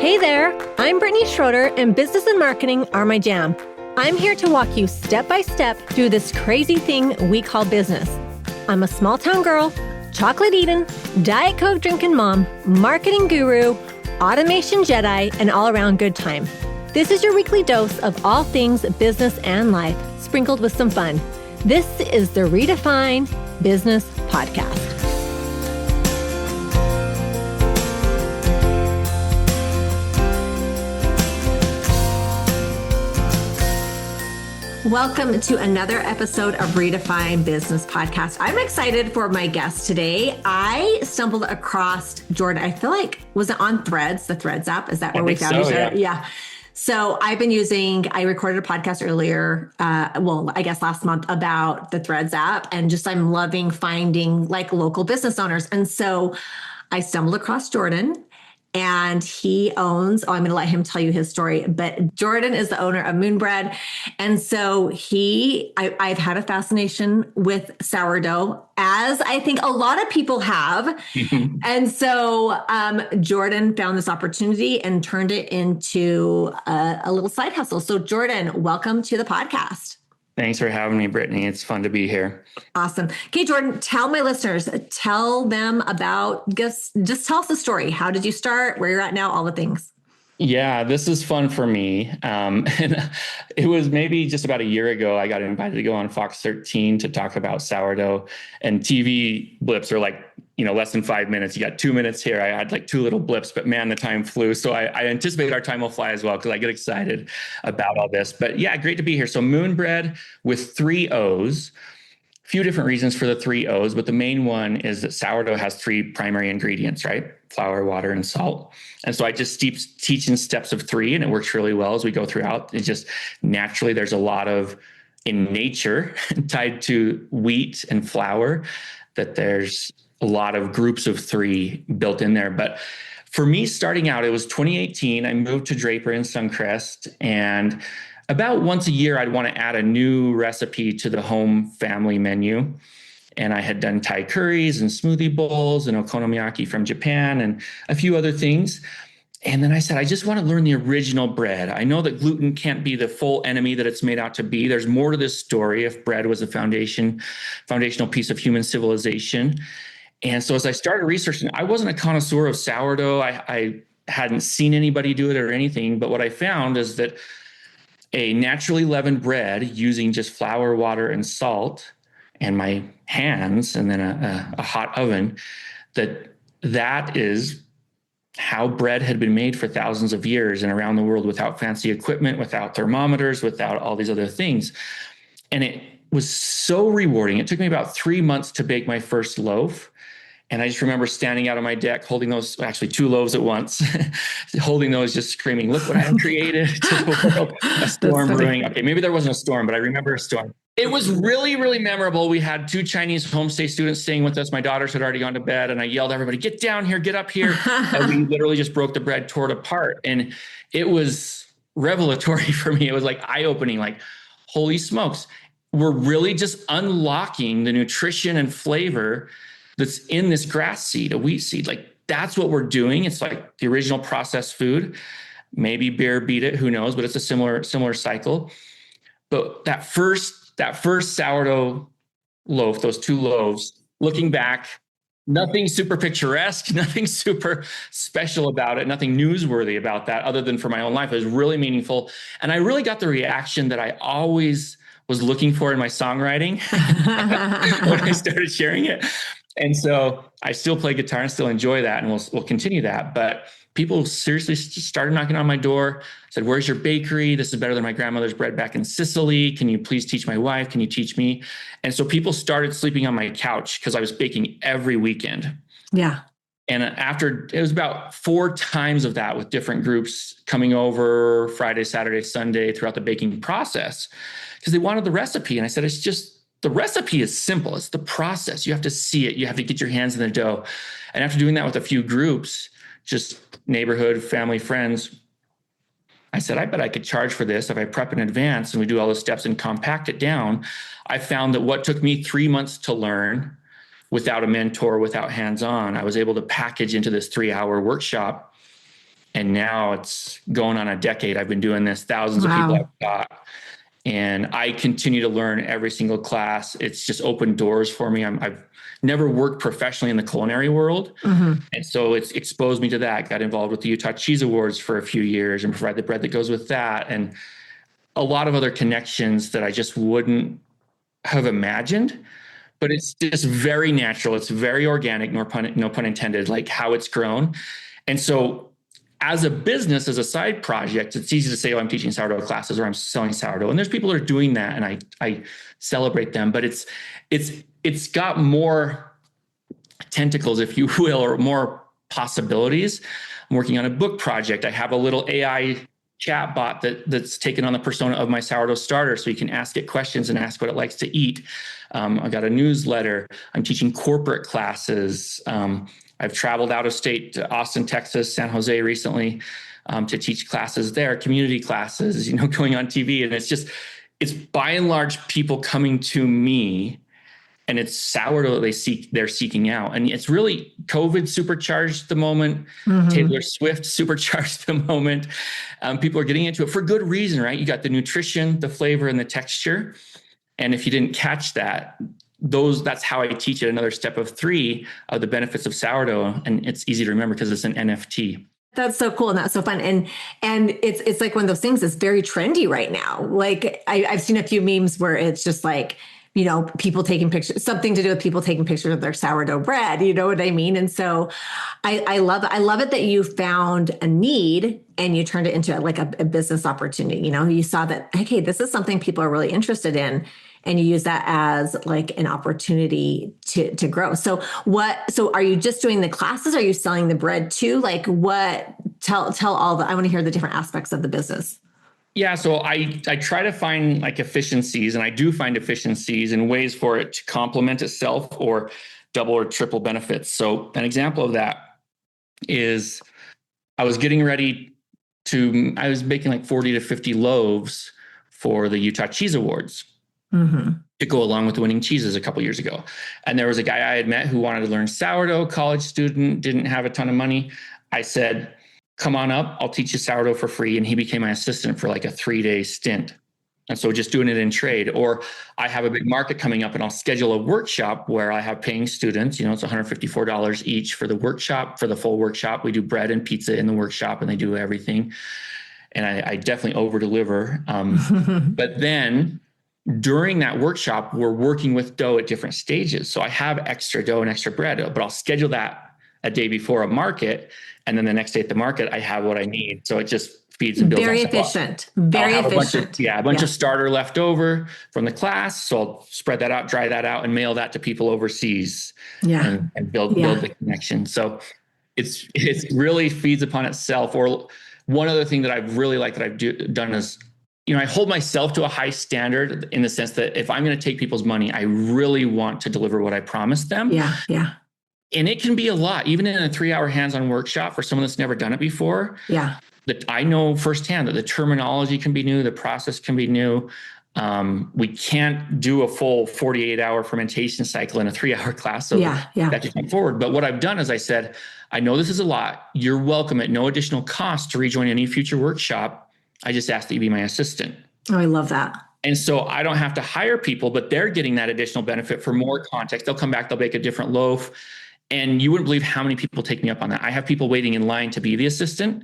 Hey there, I'm Brittni Schroeder, and business and marketing are my jam. I'm here to walk you step by step through this crazy thing we call business. I'm a small town girl, chocolate eating, Diet Coke drinking mom, marketing guru, automation Jedi, and all around good time. This is your weekly dose of all things business and life, sprinkled with some fun. This is the Redefine Business Podcast. Welcome to another episode of Redefine Business Podcast. I'm excited for my guest today. I stumbled across Jordan. I feel like, was it on Threads, the Threads app? Is that where we found each other? Yeah. So I recorded a podcast earlier, I guess last month, about the Threads app, and just I'm loving finding like local business owners. And so I stumbled across Jordan. And he owns, I'm going to let him tell you his story, but Jordan is the owner of Mooon Bread. And so I've had a fascination with sourdough, as I think a lot of people have. And so Jordan found this opportunity and turned it into a little side hustle. So Jordan, welcome to the podcast. Thanks for having me, Brittni. It's fun to be here. Awesome. Okay, Jordan, tell my listeners, tell them about, just tell us the story. How did you start? Where you're at now? All the things. Yeah, this is fun for me. And it was maybe just about a year ago, I got invited to go on Fox 13 to talk about sourdough, and TV blips are like, less than 5 minutes. You got 2 minutes here. I had like 2 little blips, but man, the time flew. So I anticipate our time will fly as well, because I get excited about all this. But yeah, great to be here. So Mooonbread with 3 O's. A few different reasons for the 3 O's, but the main one is that sourdough has 3 primary ingredients, right? Flour, water, and salt. And so I just teach in steps of 3, and it works really well as we go throughout. It just naturally, there's a lot of in nature tied to wheat and flour, that there's a lot of groups of 3 built in there. But for me, starting out, it was 2018. I moved to Draper in Suncrest, and about once a year, I'd want to add a new recipe to the home family menu. And I had done Thai curries and smoothie bowls and okonomiyaki from Japan and a few other things. And then I said, I just want to learn the original bread. I know that gluten can't be the full enemy that it's made out to be. There's more to this story if bread was a foundational piece of human civilization. And so as I started researching, I wasn't a connoisseur of sourdough. I hadn't seen anybody do it or anything. But what I found is that a naturally leavened bread using just flour, water, and salt, and my hands, and then a hot oven, that is how bread had been made for thousands of years and around the world, without fancy equipment, without thermometers, without all these other things. And it was so rewarding. It took me about 3 months to bake my first loaf. And I just remember standing out on my deck, holding those, actually 2 loaves at once, holding those, just screaming, look what I have created to the world. A storm brewing. Okay, maybe there wasn't a storm, but I remember a storm. It was really, really memorable. We had 2 Chinese homestay students staying with us. My daughters had already gone to bed, and I yelled at everybody, get down here, get up here. And we literally just broke the bread, tore it apart. And it was revelatory for me. It was like eye-opening, like, holy smokes. We're really just unlocking the nutrition and flavor that's in this grass seed, a wheat seed. Like, that's what we're doing. It's like the original processed food. Maybe beer beat it, who knows, but it's a similar cycle. But that first sourdough loaf, those 2 loaves, looking back, nothing super picturesque, nothing super special about it, nothing newsworthy about that, other than for my own life. It was really meaningful. And I really got the reaction that I always was looking for in my songwriting when I started sharing it. And so I still play guitar and still enjoy that, and we'll continue that. But people seriously just started knocking on my door, said, where's your bakery? This is better than my grandmother's bread back in Sicily. Can you please teach my wife? Can you teach me? And so people started sleeping on my couch because I was baking every weekend. Yeah. And after, it was about 4 times of that, with different groups coming over Friday, Saturday, Sunday throughout the baking process, because they wanted the recipe. And I said, the recipe is simple. It's the process. You have to see it. You have to get your hands in the dough. And after doing that with a few groups, just neighborhood, family, friends, I said, I bet I could charge for this if I prep in advance and we do all the steps and compact it down. I found that what took me 3 months to learn without a mentor, without hands-on, I was able to package into this 3-hour workshop And now it's going on a decade. I've been doing this, thousands of people I've taught. And I continue to learn every single class. It's just opened doors for me. I've never worked professionally in the culinary world. And so it's exposed me to that. Got involved with the Utah Cheese Awards for a few years and provide the bread that goes with that. And a lot of other connections that I just wouldn't have imagined. But it's just very natural. It's very organic, no pun intended, like how it's grown. And so as a business, as a side project, it's easy to say, oh, I'm teaching sourdough classes or I'm selling sourdough. And there's people that are doing that and I celebrate them, but it's got more tentacles, if you will, or more possibilities. I'm working on a book project. I have a little AI chat bot that's taken on the persona of my sourdough starter. So you can ask it questions and ask what it likes to eat. I got a newsletter. I'm teaching corporate classes. I've traveled out of state to Austin, Texas, San Jose recently to teach classes there, community classes, going on TV. And it's by and large people coming to me, and it's sourdough they're seeking out. And it's really COVID supercharged the moment. Taylor Swift supercharged the moment. People are getting into it for good reason, right? You got the nutrition, the flavor, and the texture. And if you didn't catch that, that's how I teach it. Another step of 3 of the benefits of sourdough. And it's easy to remember because it's an NFT. That's so cool. And that's so fun. And it's like one of those things that's very trendy right now. Like I've seen a few memes where it's just like, people taking pictures, something to do with people taking pictures of their sourdough bread. You know what I mean? And so I love it. I love it that you found a need and you turned it into like a business opportunity. You saw that, okay, this is something people are really interested in. And you use that as like an opportunity to grow. So are you just doing the classes? Are you selling the bread too? Like tell I want to hear the different aspects of the business. Yeah. So I try to find like efficiencies, and I do find efficiencies and ways for it to complement itself or double or triple benefits. So an example of that is I was getting ready I was making like 40 to 50 loaves for the Utah Cheese Awards. To go along with the winning cheeses a couple years ago. And there was a guy I had met who wanted to learn sourdough, college student, didn't have a ton of money. I said, come on up, I'll teach you sourdough for free. And he became my assistant for like a 3-day stint. And so just doing it in trade. Or I have a big market coming up and I'll schedule a workshop where I have paying students, it's $154 each for the workshop, for the full workshop. We do bread and pizza in the workshop and they do everything. And I definitely over deliver. But then during that workshop, we're working with dough at different stages. So I have extra dough and extra bread, but I'll schedule that a day before a market. And then the next day at the market, I have what I need. So it just feeds and builds. Very efficient. Very efficient. A bunch of starter left over from the class. So I'll spread that out, dry that out, and mail that to people overseas. And build the connection. So it really feeds upon itself. Or one other thing that I've really liked that I've done is, I hold myself to a high standard in the sense that if I'm going to take people's money, I really want to deliver what I promised them. Yeah. And it can be a lot, even in a 3-hour hands-on workshop for someone that's never done it before. Yeah. That I know firsthand that the terminology can be new, the process can be new. We can't do a full 48-hour fermentation cycle in a 3-hour class. So that just went forward. But what I've done is I said, I know this is a lot. You're welcome at no additional cost to rejoin any future workshop. I just ask that you be my assistant. Oh, I love that. And so I don't have to hire people, but they're getting that additional benefit for more context. They'll come back, they'll bake a different loaf. And you wouldn't believe how many people take me up on that. I have people waiting in line to be the assistant,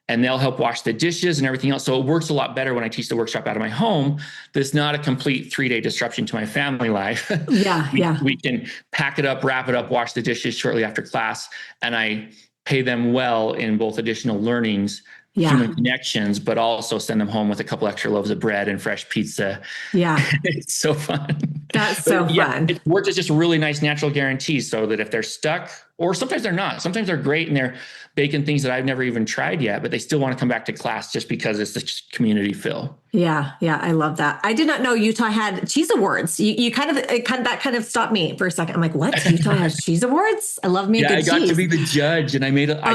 and they'll help wash the dishes and everything else. So it works a lot better when I teach the workshop out of my home. That's not a complete 3-day disruption to my family life. We can pack it up, wrap it up, wash the dishes shortly after class. And I pay them well in both additional learnings, human connections, but also send them home with a couple extra loaves of bread and fresh pizza. Yeah. It's so fun. That's so fun. It works as just really nice natural guarantees so that if they're stuck, or sometimes they're not, sometimes they're great and they're baking things that I've never even tried yet, but they still want to come back to class just because it's the community feel. Yeah. I love that. I did not know Utah had cheese awards. You that kind of stopped me for a second. I'm like, what? Utah has cheese awards? I love me a good cheese. I got to be the judge, and I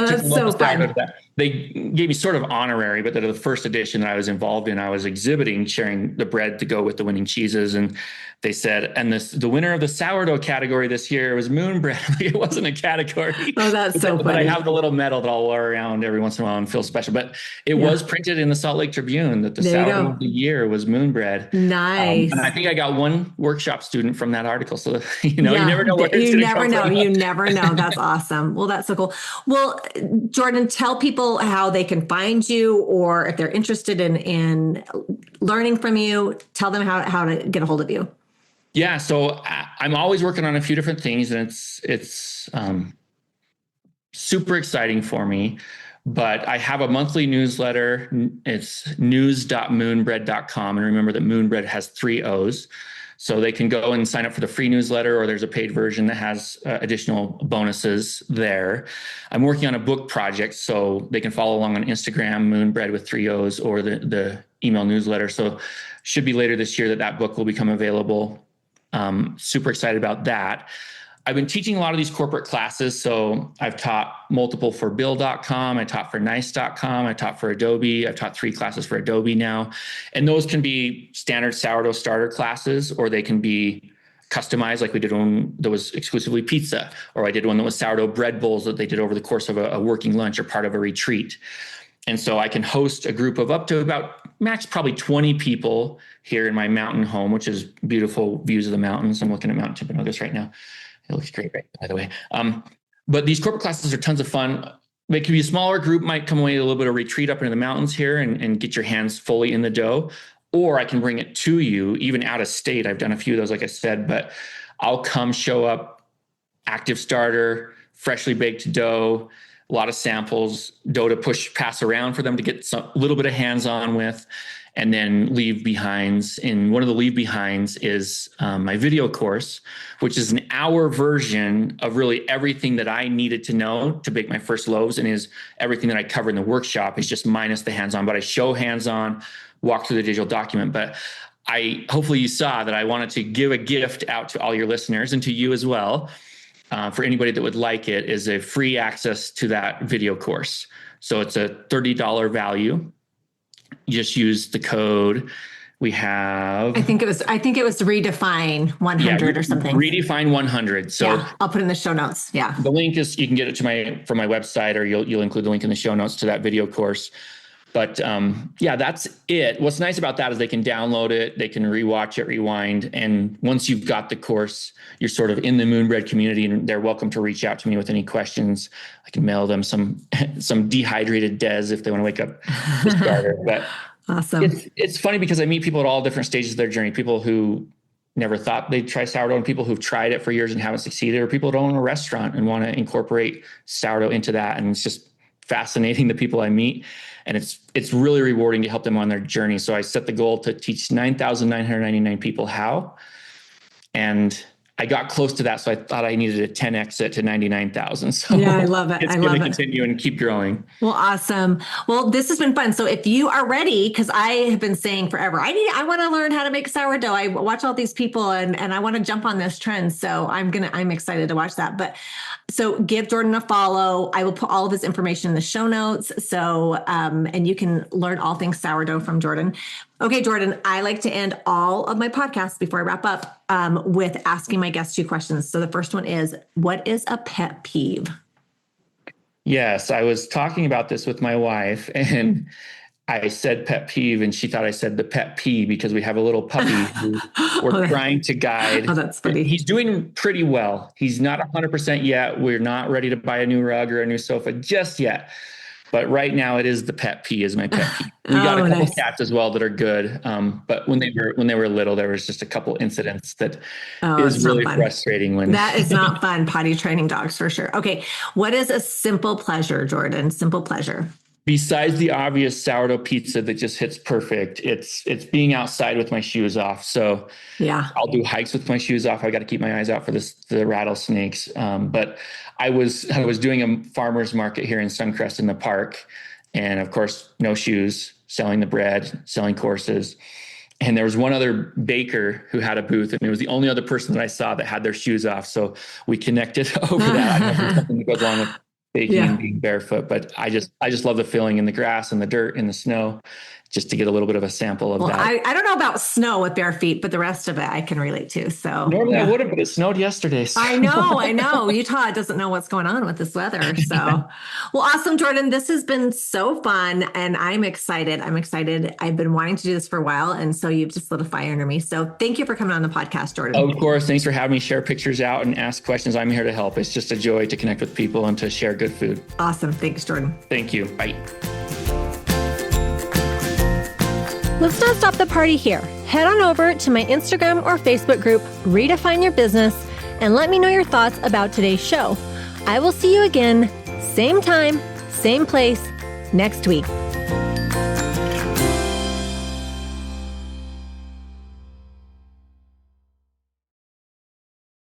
took so fun. Out of that. They gave me sort of honorary, but the first edition that I was involved in, I was exhibiting, sharing the bread to go with the winning cheeses. And they said, and the winner of the sourdough category this year was Mooonbread. It wasn't a category. Oh, that's so funny. But I have the little medal that I'll wear around every once in a while and feel special. But it was printed in the Salt Lake Tribune that the sourdough of the year was Mooonbread. Nice. And I think I got one workshop student from that article. So, you never know where it's You never know. You never know. That's awesome. Well, that's so cool. Well, Jordan, tell people how they can find you, or if they're interested in learning from you, tell them how to get a hold of you. Yeah. So I'm always working on a few different things, and it's super exciting for me, but I have a monthly newsletter. It's news.moonbread.com. And remember that Mooonbread has 3 O's. So they can go and sign up for the free newsletter, or there's a paid version that has additional bonuses there. I'm working on a book project, so they can follow along on Instagram, Mooonbread with 3 O's, or the email newsletter. So should be later this year that book will become available. Super excited about that. I've been teaching a lot of these corporate classes. So I've taught multiple for Bill.com. I taught for Nice.com. I taught for Adobe. I've taught 3 classes for Adobe now. And those can be standard sourdough starter classes, or they can be customized, like we did one that was exclusively pizza, or I did one that was sourdough bread bowls that they did over the course of a working lunch or part of a retreat. And so I can host a group of up to about max probably 20 people here in my mountain home, which is beautiful views of the mountains. I'm looking at Mount Timpanogos right now. It looks great, right, by the way. But these corporate classes are tons of fun. They can be a smaller group, might come away a little bit of retreat up into the mountains here and get your hands fully in the dough. Or I can bring it to you, even out of state. I've done a few of those, like I said, but I'll come show up, active starter, freshly baked dough, a lot of samples, dough to pass around for them to get a little bit of hands-on with, and then leave behinds. And one of the leave behinds is my video course, which is an hour version of really everything that I needed to know to bake my first loaves, and is everything that I cover in the workshop is just minus the hands-on, but I show hands-on, walk through the digital document. But hopefully you saw that I wanted to give a gift out to all your listeners and to you as well. For anybody that would like it, is a free access to that video course. So it's a $30 value. You just use the code. We have, I think it was Redefine 100 or something. Redefine 100. So yeah, I'll put in the show notes. Yeah. The link is, you can get it from my website, or you'll include the link in the show notes to that video course. But yeah, that's it. What's nice about that is they can download it, they can rewatch it, rewind. And once you've got the course, you're sort of in the Mooonbread community, and they're welcome to reach out to me with any questions. I can mail them some dehydrated Des if they want to wake up the starter. But awesome. It's funny because I meet people at all different stages of their journey, people who never thought they'd try sourdough, and people who've tried it for years and haven't succeeded, or people that own a restaurant and want to incorporate sourdough into that. And it's just fascinating, the people I meet. And it's really rewarding to help them on their journey. So I set the goal to teach 9,999 people how. And I got close to that. So I thought I needed a 10x it to 99,000. So yeah, I love it. It's going to continue and keep growing. Well, awesome. Well, this has been fun. So if you are ready, because I have been saying forever, I want to learn how to make sourdough. I watch all these people and I want to jump on this trend. So I'm excited to watch that. But so give Jordan a follow. I will put all of his information in the show notes. So, and you can learn all things sourdough from Jordan. Okay, Jordan, I like to end all of my podcasts before I wrap up with asking my guests 2 questions. So the first one is, what is a pet peeve? Yes, I was talking about this with my wife, and I said pet peeve, and she thought I said the pet pea, because we have a little puppy who we're trying to guide. Oh, that's funny. He's doing pretty well. He's not 100% yet. We're not ready to buy a new rug or a new sofa just yet. But right now it is the pet pea, is my pet peeve. We got a couple cats as well that are good. But when they were little, there was just a couple incidents that is really frustrating. That is not fun. Potty training dogs for sure. Okay. What is a simple pleasure, Jordan? Simple pleasure. Besides the obvious sourdough pizza that just hits perfect, it's being outside with my shoes off. So yeah, I'll do hikes with my shoes off. I got to keep my eyes out for the rattlesnakes. But I was doing a farmer's market here in Suncrest in the park, and of course, no shoes, selling the bread, selling courses. And there was one other baker who had a booth, and it was the only other person that I saw that had their shoes off. So we connected over that. I know there's something that goes along with baking and being barefoot, but I just love the feeling in the grass and the dirt and the snow. just to get a little bit of a sample of that. I don't know about snow with bare feet, but the rest of it I can relate to. So normally I wouldn't, but it snowed yesterday. So. I know. Utah doesn't know what's going on with this weather. So, well, awesome, Jordan. This has been so fun and I'm excited. I've been wanting to do this for a while. And so you've just lit a fire under me. So thank you for coming on the podcast, Jordan. Of course. Thanks for having me share pictures out and ask questions. I'm here to help. It's just a joy to connect with people and to share good food. Awesome. Thanks, Jordan. Thank you. Bye. Let's not stop the party here. Head on over to my Instagram or Facebook group, Redefine Your Business, and let me know your thoughts about today's show. I will see you again, same time, same place, next week.